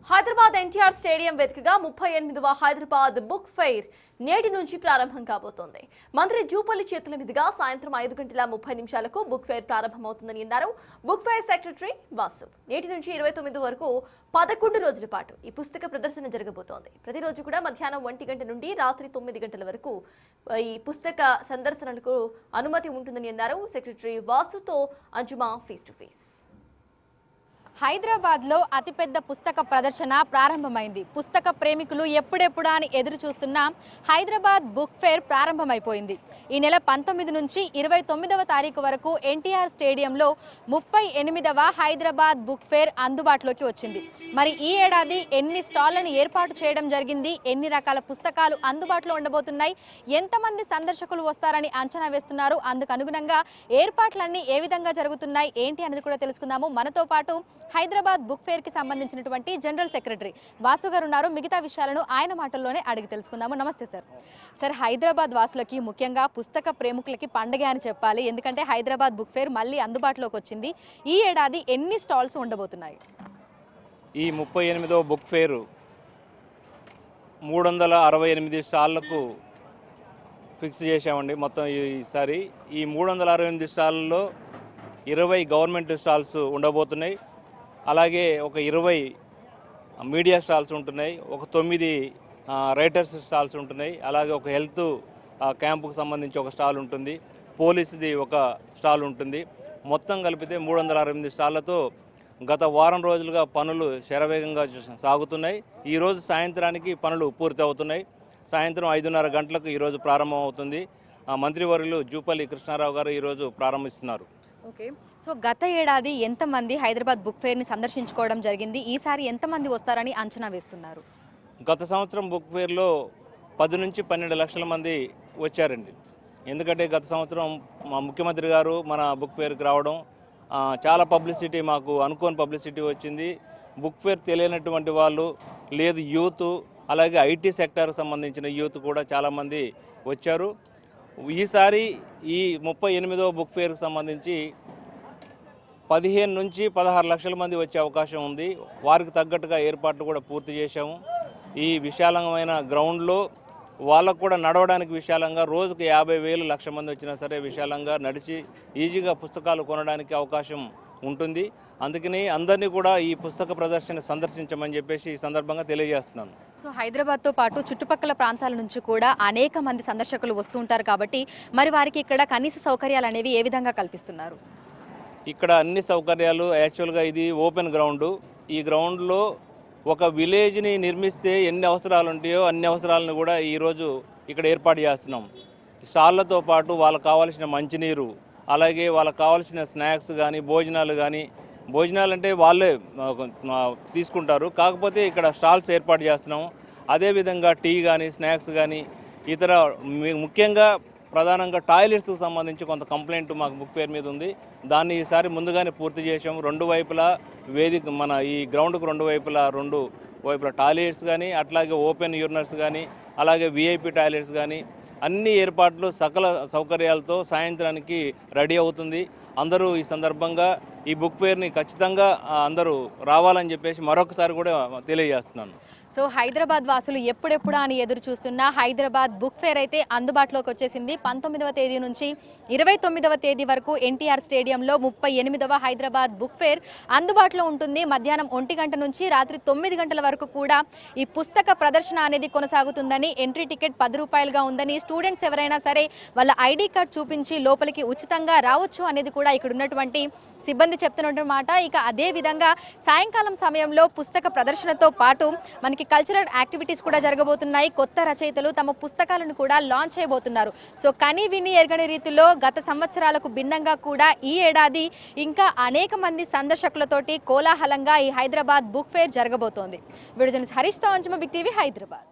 Hyderabad NTR stadium వేదికగా 38వ Hyderabad book fair నేటి నుంచి ప్రారంభం కాబోతోంది. మంత్రి జూపల్లి చేతుల మీదుగా సాయంత్రం 5:30 బుక్ ఫెయిర్ ప్రారంభమవుతుందని అన్నారు బుక్ ఫెయిర్ సెక్రటరీ వాసు. నేటి నుంచి 29 వరకు 11 రోజుల పాటు ఈ పుస్తక ప్రదర్శన జరగబోతోంది. ప్రతిరోజు కూడా మధ్యాహ్నం 1 గంట నుండి రాత్రి 9 గంటల వరకు ఈ పుస్తక సందర్శనలకు అనుమతి ఉంటుందని అన్నారు సెక్రటరీ వాసుతో అంజుమా ఫేస్ టు ఫేస్. హైదరాబాద్లో అతిపెద్ద పుస్తక ప్రదర్శన ప్రారంభమైంది. పుస్తక ప్రేమికులు ఎప్పుడెప్పుడా అని ఎదురు చూస్తున్న హైదరాబాద్ బుక్ ఫెయిర్ ప్రారంభమైపోయింది. ఈ నెల 19 నుంచి 29వ తారీఖు వరకు ఎన్టీఆర్ స్టేడియంలో 38వ హైదరాబాద్ బుక్ ఫెయిర్ అందుబాటులోకి వచ్చింది. మరి ఈ ఏడాది ఎన్ని స్టాళ్లను ఏర్పాటు చేయడం జరిగింది, ఎన్ని రకాల పుస్తకాలు అందుబాటులో ఉండబోతున్నాయి, ఎంతమంది సందర్శకులు వస్తారని అంచనా వేస్తున్నారు, అందుకు అనుగుణంగా ఏర్పాట్లన్నీ ఏ విధంగా జరుగుతున్నాయి ఏంటి అనేది కూడా తెలుసుకుందాము. మనతో పాటు హైదరాబాద్ బుక్ ఫెయిర్ కి సంబంధించినటువంటి జనరల్ సెక్రటరీ వాసు గారు ఉన్నారు. మిగతా విషయాలను ఆయన మాటల్లోనే అడిగి తెలుసుకుందాము. నమస్తే సార్. సార్, హైదరాబాద్ వాసులకి ముఖ్యంగా పుస్తక ప్రేమికులకి పండగ అని చెప్పాలి. ఎందుకంటే హైదరాబాద్ బుక్ ఫెయిర్ మళ్ళీ అందుబాటులోకి వచ్చింది. ఈ ఏడాది ఎన్ని స్టాల్స్ ఉండబోతున్నాయి? ఈ 38వ బుక్ ఫెయిర్ 368 స్టాళ్లకు ఫిక్స్ చేశామండి. మొత్తం ఈసారి ఈ 368 స్టాళ్ళలో 20 గవర్నమెంట్ స్టాల్స్ ఉండబోతున్నాయి. అలాగే ఒక 20 మీడియా స్టాల్స్ ఉంటున్నాయి, ఒక 9 రైటర్స్ స్టాల్స్ ఉంటున్నాయి, అలాగే ఒక హెల్త్ క్యాంపుకు సంబంధించి ఒక స్టాల్ ఉంటుంది, పోలీసుది ఒక స్టాల్ ఉంటుంది. మొత్తం కలిపితే 368 స్టాళ్లతో గత వారం రోజులుగా పనులు శరవేగంగా సాగుతున్నాయి. ఈరోజు సాయంత్రానికి పనులు పూర్తి అవుతున్నాయి. సాయంత్రం 5:30 గంటలకు ఈరోజు ప్రారంభం అవుతుంది. మంత్రివర్యులు జూపల్లి కృష్ణారావు గారు ఈరోజు ప్రారంభిస్తున్నారు. ఓకే, సో గత ఏడాది ఎంతమంది హైదరాబాద్ బుక్ ఫెయిర్ని సందర్శించుకోవడం జరిగింది, ఈసారి ఎంతమంది వస్తారని అంచనా వేస్తున్నారు? గత సంవత్సరం బుక్ ఫెయిర్లో 10 నుంచి 12 లక్షల మంది వచ్చారండి. ఎందుకంటే గత సంవత్సరం మా ముఖ్యమంత్రి గారు మన బుక్ ఫెయిర్కి రావడం చాలా పబ్లిసిటీ, మాకు అనుకోని పబ్లిసిటీ వచ్చింది. బుక్ ఫెయిర్ తెలియనటువంటి వాళ్ళు లేదు, యూత్ అలాగే ఐటీ సెక్టార్కి సంబంధించిన యూత్ కూడా చాలామంది వచ్చారు. ఈసారి ఈ 38వ బుక్ ఫెయిర్కి సంబంధించి 15 నుంచి 16 లక్షల మంది వచ్చే అవకాశం ఉంది. వారికి తగ్గట్టుగా ఏర్పాట్లు కూడా పూర్తి చేశాము. ఈ విశాలమైన గ్రౌండ్లో వాళ్ళకు కూడా నడవడానికి విశాలంగా రోజుకు 50,000 లక్ష మంది వచ్చినా సరే విశాలంగా నడిచి ఈజీగా పుస్తకాలు కొనడానికి అవకాశం ఉంటుంది. అందుకని అందరినీ కూడా ఈ పుస్తక ప్రదర్శన సందర్శించమని చెప్పేసి ఈ సందర్భంగా తెలియజేస్తున్నాను. సో హైదరాబాద్తో పాటు చుట్టుపక్కల ప్రాంతాల నుంచి కూడా అనేక మంది సందర్శకులు వస్తూ ఉంటారు కాబట్టి మరి వారికి ఇక్కడ కనీస సౌకర్యాలు అనేవి ఏ విధంగా కల్పిస్తున్నారు? ఇక్కడ అన్ని సౌకర్యాలు, యాక్చువల్గా ఇది ఓపెన్ గ్రౌండు. ఈ గ్రౌండ్లో ఒక విలేజ్ని నిర్మిస్తే ఎన్ని అవసరాలు ఉంటాయో అన్ని అవసరాలను కూడా ఈరోజు ఇక్కడ ఏర్పాటు చేస్తున్నాం. స్టాళ్లతో పాటు వాళ్ళకు కావాల్సిన మంచినీరు, అలాగే వాళ్ళకు కావాల్సిన స్నాక్స్ కానీ భోజనాలు కానీ, భోజనాలు అంటే వాళ్ళే తీసుకుంటారు, కాకపోతే ఇక్కడ స్టాల్స్ ఏర్పాటు చేస్తున్నాము. అదేవిధంగా టీ కానీ స్నాక్స్ కానీ ఇతర ముఖ్యంగా ప్రధానంగా టాయిలెట్స్కి సంబంధించి కొంత కంప్లైంట్ మాకు బుక్ ఫెయిర్ మీద ఉంది. దాన్ని ఈసారి ముందుగానే పూర్తి చేసాము. 2 వైపులా వేదిక, మన ఈ గ్రౌండ్కు 2 వైపులా టాయిలెట్స్ కానీ, అట్లాగే ఓపెన్ యూరినర్స్ కానీ, అలాగే విఐపి టాయిలెట్స్ కానీ అన్ని ఏర్పాట్లు సకల సౌకర్యాలతో సాయంత్రానికి రెడీ అవుతుంది. అందరూ ఈ సందర్భంగా ఈ బుక్ ఫెయిర్ని ఖచ్చితంగా అందరూ రావాలని చెప్పేసి మరొకసారి కూడా తెలియజేస్తున్నాను. సో హైదరాబాద్ వాసులు ఎప్పుడెప్పుడా అని ఎదురు చూస్తున్న హైదరాబాద్ బుక్ ఫెయిర్ అయితే అందుబాటులోకి వచ్చేసింది. 19వ తేదీ నుంచి 29వ తేదీ వరకు ఎన్టీఆర్ స్టేడియంలో 38వ హైదరాబాద్ బుక్ ఫెయిర్ అందుబాటులో ఉంటుంది. మధ్యాహ్నం 1 గంట నుంచి రాత్రి 9 గంటల వరకు కూడా ఈ పుస్తక ప్రదర్శన అనేది కొనసాగుతుందని, ఎంట్రీ టికెట్ 10 రూపాయలుగా ఉందని, స్టూడెంట్స్ ఎవరైనా సరే వాళ్ళ ఐడి కార్డ్ చూపించి లోపలికి ఉచితంగా రావచ్చు అనేది కూడా ఇక్కడ ఉన్నటువంటి సిబ్బంది చెప్తున్నమాట. ఇక అదే విధంగా సాయంకాలం సమయంలో పుస్తక ప్రదర్శనతో పాటు మనకి కల్చరల్ యాక్టివిటీస్ కూడా జరగబోతున్నాయి. కొత్త రచయితలు తమ పుస్తకాలను కూడా లాంచ్ చేయబోతున్నారు. సో కని విని ఎరగని రీతిలో గత సంవత్సరాలకు భిన్నంగా కూడా ఈ ఏడాది ఇంకా అనేక మంది సందర్శకులతోటి కోలాహలంగా ఈ హైదరాబాద్ బుక్ ఫెయిర్ జరగబోతోంది. వీడియో జర్నలిస్ట్ హరీష్తో అంజుమ, బిగ్ టీవీ, హైదరాబాద్.